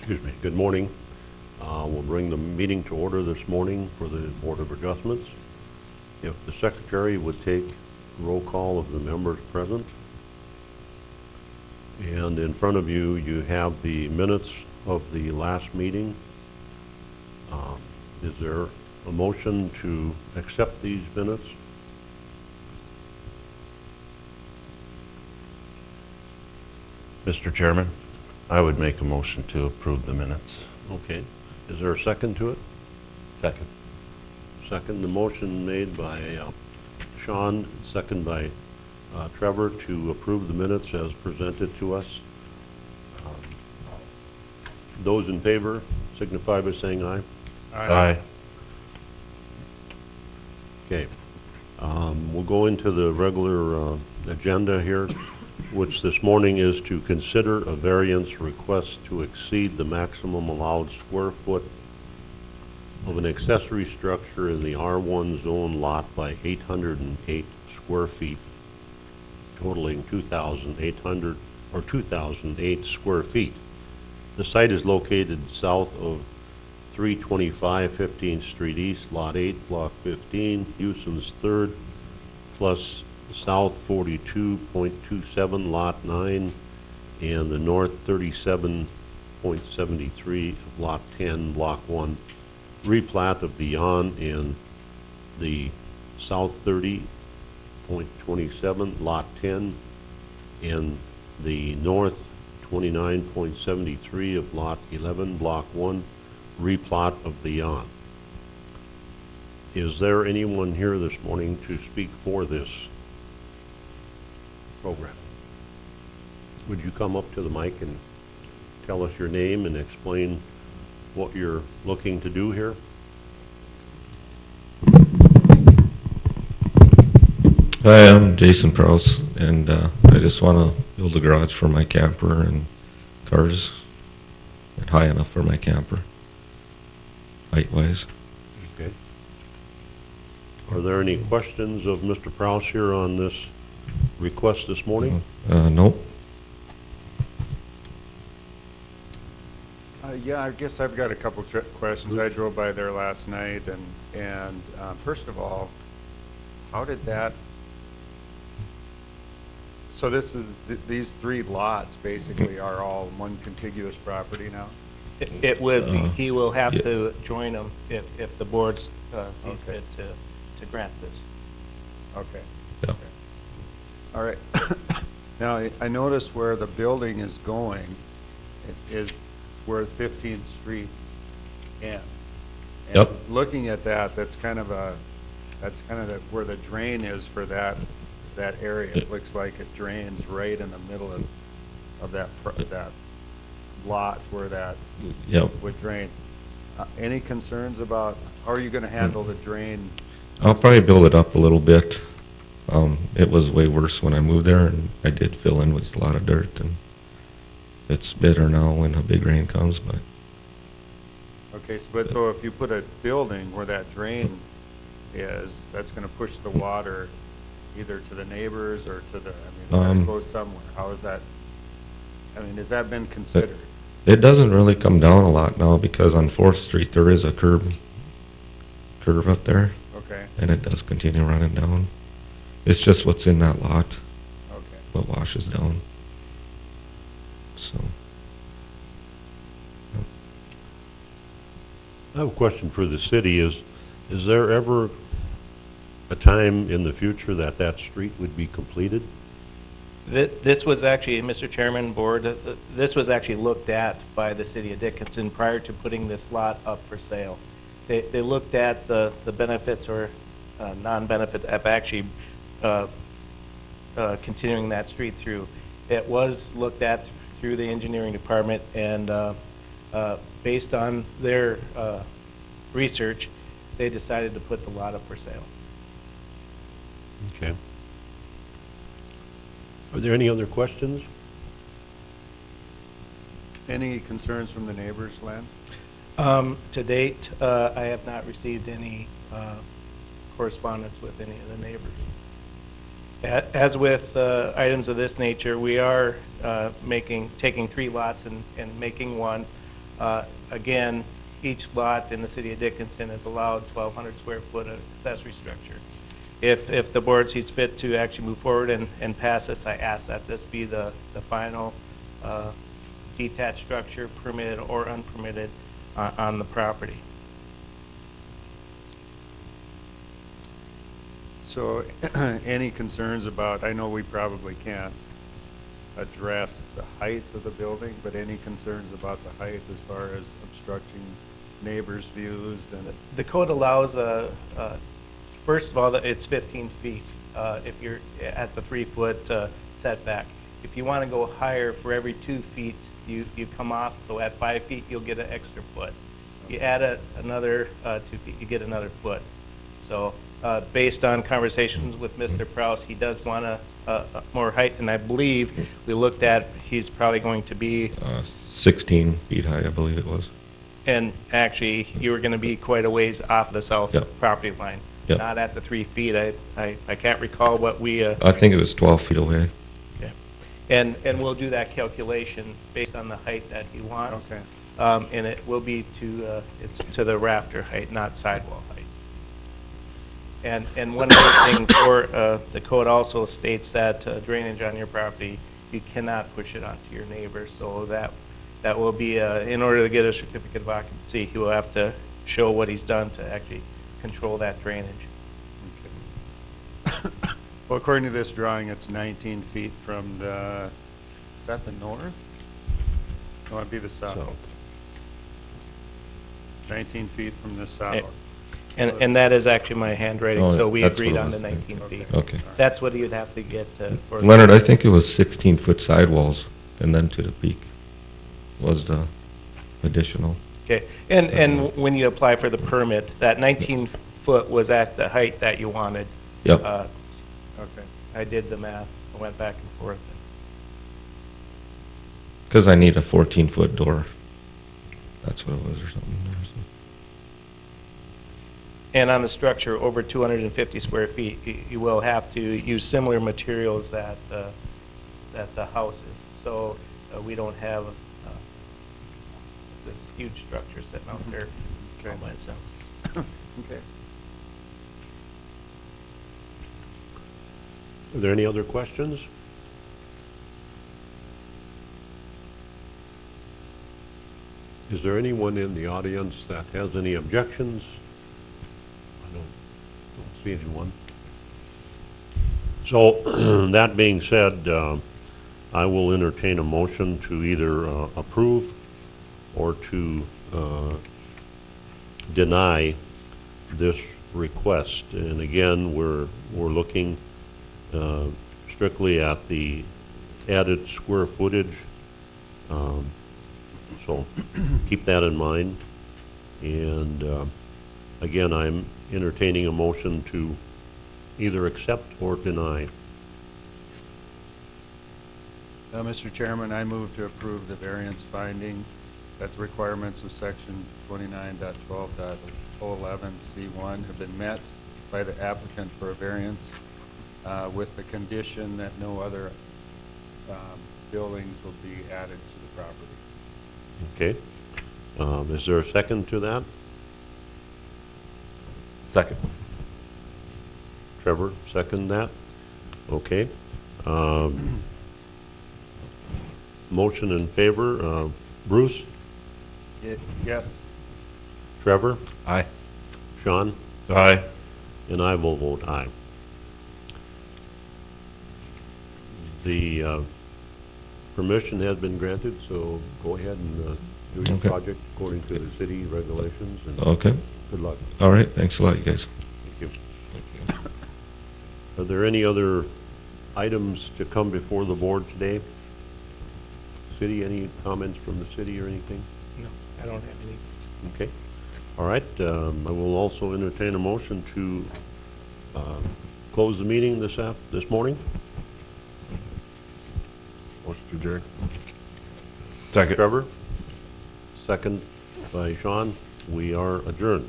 Excuse me. Good morning. We'll bring the meeting to order this morning for the Board of Adjustments. If the Secretary would take roll call of the members present. And in front of you, you have the minutes of the last meeting. Is there a motion to accept these minutes? Mr. Chairman, I would make a motion to approve the minutes. Okay. Is there a second to it? Second. Second, the motion made by Sean, second by Trevor to approve the minutes as presented to us. Those in favor signify by saying aye. Aye. Okay. We'll go into the regular agenda here, which this morning is to consider a variance request to exceed the maximum allowed square foot of an accessory structure in the R1 zone lot by 808 square feet, totaling 2,800 or 2,008 square feet. The site is located south of 325 15th Street East, Lot 8, Block 15, Houston's 3rd, plus South 42.27, Lot 9, and the North 37.73 of Lot 10, Block 1. Replat of Beyond and the South 30.27, Lot 10, and the North 29.73 of Lot 11, Block 1. Replat of Beyond. Is there anyone here this morning to speak for this program? Would you come up to the mic and tell us your name and explain what you're looking to do here? Hi, I'm Jason Prouse, and I just want to build a garage for my camper and cars, and high enough for my camper, height-wise. Okay. Are there any questions of Mr. Prouse here on this request this morning? Nope. Yeah, I guess I've got a couple questions. I drove by there last night, and first of all, how did that? So this is these three lots basically are all one contiguous property now. It would be. He will have yeah. to join them if the board sees fit to grant this. Okay. Yeah. Okay. All right. Now I noticed where the building is going. It is where 15th Street ends. And Yep. looking at that, that's kind of where the drain is for that area. It looks like it drains right in the middle of that lot where that Yep. would drain. Any concerns about how are you going to handle the drain? I'll probably build it up a little bit. It was way worse when I moved there, and I did fill in with a lot of dirt, and it's better now when a big rain comes, but Okay, so if you put a building where that drain is, that's going to push the water either to the neighbors or to the, it's going to go somewhere. How is that, has that been considered? it doesn't really come down a lot now because on 4th Street there is a curve up there, Okay, and it does continue running down. It's just what's in that lot okay. what washes down. So, I have a question for the city. Is there ever a time in the future that that street would be completed? This was actually, Mr. Chairman, Board, this was actually looked at by the city of Dickinson prior to putting this lot up for sale. They looked at the benefits or non-benefit of actually continuing that street through. It was looked at through the engineering department, and based on their research, they decided to put the lot up for sale. Okay. Are there any other questions? Any concerns from the neighbors, Len? To date, I have not received any correspondence with any of the neighbors. As with items of this nature, we are taking 3 lots and making one Again, each lot in the city of Dickinson is allowed 1,200 square foot of accessory structure. If the board sees fit to actually move forward and pass this, I ask that this be the final detached structure, permitted or unpermitted, on the property. So any concerns about, I know we probably can't address the height of the building, but any concerns about the height as far as obstructing neighbors' views and? The code allows, first of all, that it's 15 feet if you're at the 3-foot setback. If you want to go higher, for every 2 feet, you come off, so at 5 feet, you'll get an extra foot. You add another 2 feet, you get another foot. So based on conversations with Mr. Prouse, he does want more height, and I believe we looked at, he's probably going to be, 16 feet high, I believe it was. and actually, you were going to be quite a ways off the south Yep. property line, Yep. not at the 3 feet. I can't recall what we, I think it was 12 feet away. okay. And we'll do that calculation based on the height that he wants. Okay. And it will be it's to the rafter height, not sidewall height. And one other thing for, the code also states that drainage on your property, you cannot push it onto your neighbor, so that will be, in order to get a certificate of occupancy, he will have to show what he's done to actually control that drainage. Well, according to this drawing, it's 19 feet from the, is that the north? No, it'd be the south. 19 feet from the south. And that is actually my handwriting, Oh, so we that's agreed what it on the was. 19 feet. Okay. That's what you'd have to get for. Leonard, I think it was 16-foot sidewalls, and then to the peak was the additional. Okay, and when you apply for the permit, that 19-foot was at the height that you wanted. Yep. Okay. I did the math, I went back and forth. Because I need a 14-foot door. That's what it was or something. And on the structure over 250 square feet, you will have to use similar materials that the house is. So we don't have this huge structure sitting out there Okay. all by itself. Okay. Are there any other questions? Is there anyone in the audience that has any objections? I don't see anyone. So, that being said, I will entertain a motion to either approve or to deny this request. And again, we're looking strictly at the added square footage. So keep that in mind. And again, I'm entertaining a motion to either accept or deny. Mr. Chairman, I move to approve the variance finding that the requirements of section 29.12.011C1 have been met by the applicant for a variance with the condition that no other buildings will be added to the property. Okay? Is there a second to that? Second. Trevor, second that? Okay. Motion in favor, Bruce, Yes. Trevor, Aye. Sean, Aye. and I will vote aye. The permission has been granted, so go ahead and do your Okay. project according to the city regulations, and Okay. good luck. All right. Thanks a lot, you guys. Thank you. Are there any other items to come before the board today? City, any comments from the city or anything? No, I don't have any. Okay. All right. I will also entertain a motion to close the meeting this morning. Motion to adjourn. Second. Trevor, second by Sean. We are adjourned.